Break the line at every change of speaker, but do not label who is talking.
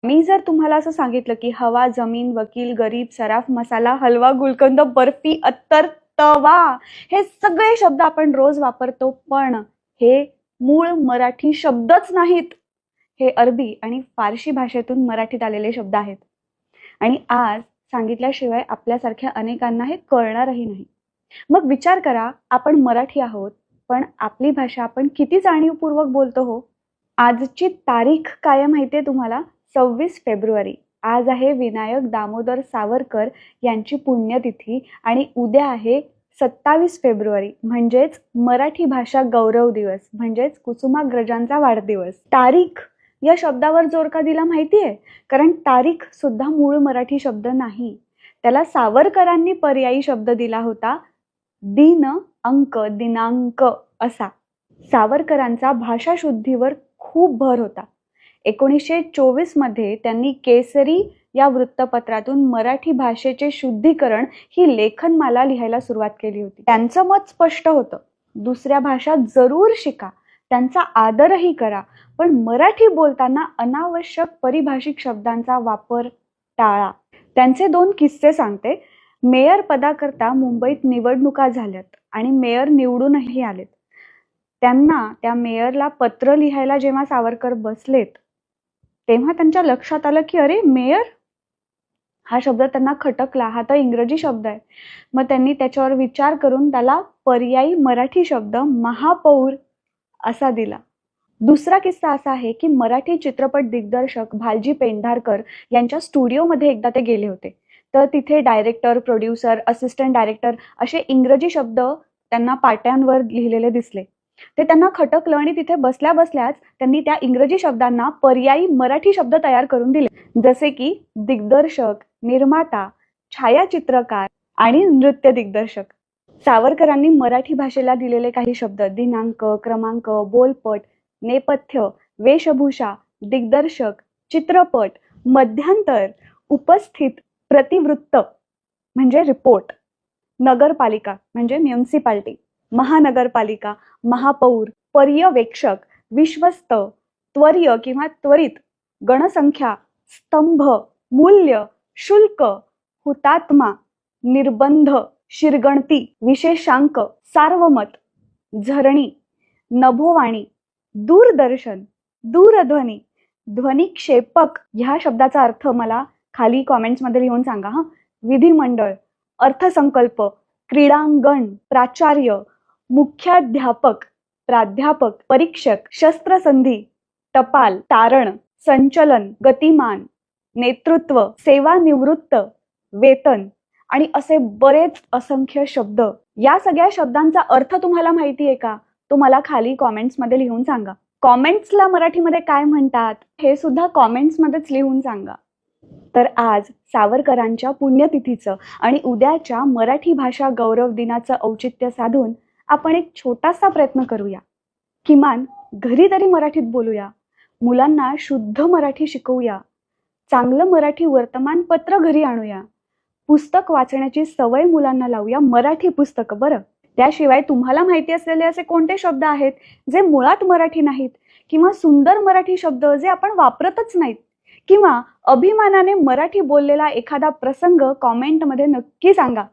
मी जर तुम्हाला असं सांगितलं की हवा, जमीन, वकील, गरीब, सराफ, मसाला, हलवा, गुलकंद, बर्फी, अत्तर, तवा, हे सगळे शब्द आपण रोज वापरतो, पण हे मूळ मराठी शब्दच नाहीत. हे अरबी आणि फारसी भाषेतून मराठीत आलेले शब्द आहेत. आणि आज सांगितल्याशिवाय आपल्यासारख्या अनेकांना हे कळणारही नाही. मग विचार करा, आपण मराठी आहोत, पण आपली भाषा आपण किती जाणीवपूर्वक बोलतो हो. आजची तारीख काय माहितीये तुम्हाला? 26 फेब्रुवारी. आज आहे विनायक दामोदर सावरकर यांची पुण्यतिथी आणि उद्या आहे 27 फेब्रुवारी, म्हणजेच मराठी भाषा गौरव दिवस, म्हणजेच कुसुमाग्रजांचा वाढदिवस. तारीख या शब्दावर जोर का दिला माहितीये? कारण तारीख सुद्धा मूळ मराठी शब्द नाही. त्याला सावरकरांनी पर्यायी शब्द दिला होता, दिन, अंक, दिनांक असा. सावरकरांचा भाषाशुद्धीवर खूप भर होता. 1924 मध्ये त्यांनी केसरी या वृत्तपत्रातून मराठी भाषेचे शुद्धीकरण ही लेखनमाला लिहायला सुरुवात केली होती. त्यांचं मत स्पष्ट होतं, दुसऱ्या भाषा जरूर शिका, त्यांचा आदरही करा, पण मराठी बोलताना अनावश्यक परिभाषिक शब्दांचा वापर टाळा. त्यांचे 2 किस्से सांगते. मेयर पदाकरता मुंबईत निवडणुका झाल्यात आणि मेयर निवडूनही आलेत. त्यांना त्या मेयरला पत्र लिहायला जेव्हा सावरकर बसलेत, तेव्हा त्यांच्या लक्षात आलं की अरे, मेयर हा शब्द त्यांना खटकला, हा तर इंग्रजी शब्द आहे. मग त्यांनी त्याच्यावर विचार करून त्याला पर्यायी मराठी शब्द महापौर असा दिला. दुसरा किस्सा असा आहे की मराठी चित्रपट दिग्दर्शक भालजी पेंढारकर यांच्या स्टुडिओमध्ये एकदा ते गेले होते. तर तिथे डायरेक्टर, प्रोड्युसर, असिस्टंट डायरेक्टर असे इंग्रजी शब्द त्यांना पाट्यांवर लिहिलेले दिसले. ते त्यांना खटकलं आणि तिथे बसल्या बसल्याच त्यांनी त्या इंग्रजी शब्दांना पर्यायी मराठी शब्द तयार करून दिले, जसे की दिग्दर्शक, निर्माता, छायाचित्रकार आणि नृत्य दिग्दर्शक. सावरकरांनी मराठी भाषेला दिलेले काही शब्द दिनांक, क्रमांक, बोलपट, नेपथ्य, वेशभूषा, दिग्दर्शक, चित्रपट, मध्यांतर, उपस्थित, प्रतिवृत्त म्हणजे रिपोर्ट, नगरपालिका म्हणजे म्युनिसिपालिटी, महानगरपालिका, महापौर, पर्यवेक्षक, विश्वस्त, त्वर्य किंवा त्वरित, गणसंख्या, स्तंभ, मूल्य, शुल्क, हुतात्मा, निर्बंध, शिरगणती, विशेषांक, सार्वमत, झरणी, नभोवाणी, दूरदर्शन, दूरध्वनी, ध्वनिक्षेपक ह्या शब्दाचा अर्थ मला खाली कॉमेंट्स मध्ये लिहून सांगा हा. विधिमंडळ, अर्थसंकल्प, क्रीडांगण, प्राचार्य, मुख्याध्यापक, प्राध्यापक, परीक्षक, शस्त्रसंधी, टपाल, तारण, संचलन, गतिमान, नेतृत्व, सेवानिवृत्त, वेतन आणि असे बरेच असंख्य शब्द. या सगळ्या शब्दांचा अर्थ तुम्हाला माहितीये का? तुम्हाला खाली कॉमेंट्स मध्ये लिहून सांगा. कॉमेंट्सला मराठीमध्ये काय म्हणतात हे सुद्धा कॉमेंट्स मध्येच लिहून सांगा. तर आज सावरकरांच्या पुण्यतिथीचं आणि उद्याच्या मराठी भाषा गौरव दिनाचं औचित्य साधून आपण एक छोटासा प्रयत्न करूया. किमान घरी तरी मराठीत बोलूया, मुलांना शुद्ध मराठी शिकवूया, चांगलं मराठी वर्तमानपत्र घरी आणूया, पुस्तक वाचण्याची सवय मुलांना लावूया, मराठी पुस्तक बरं. त्याशिवाय तुम्हाला माहिती असलेले असे कोणते शब्द आहेत जे मुळात मराठी नाहीत, किंवा सुंदर मराठी शब्द जे आपण वापरतच नाहीत, किंवा अभिमानाने मराठी बोललेला एखादा प्रसंग कॉमेंटमध्ये नक्की सांगा.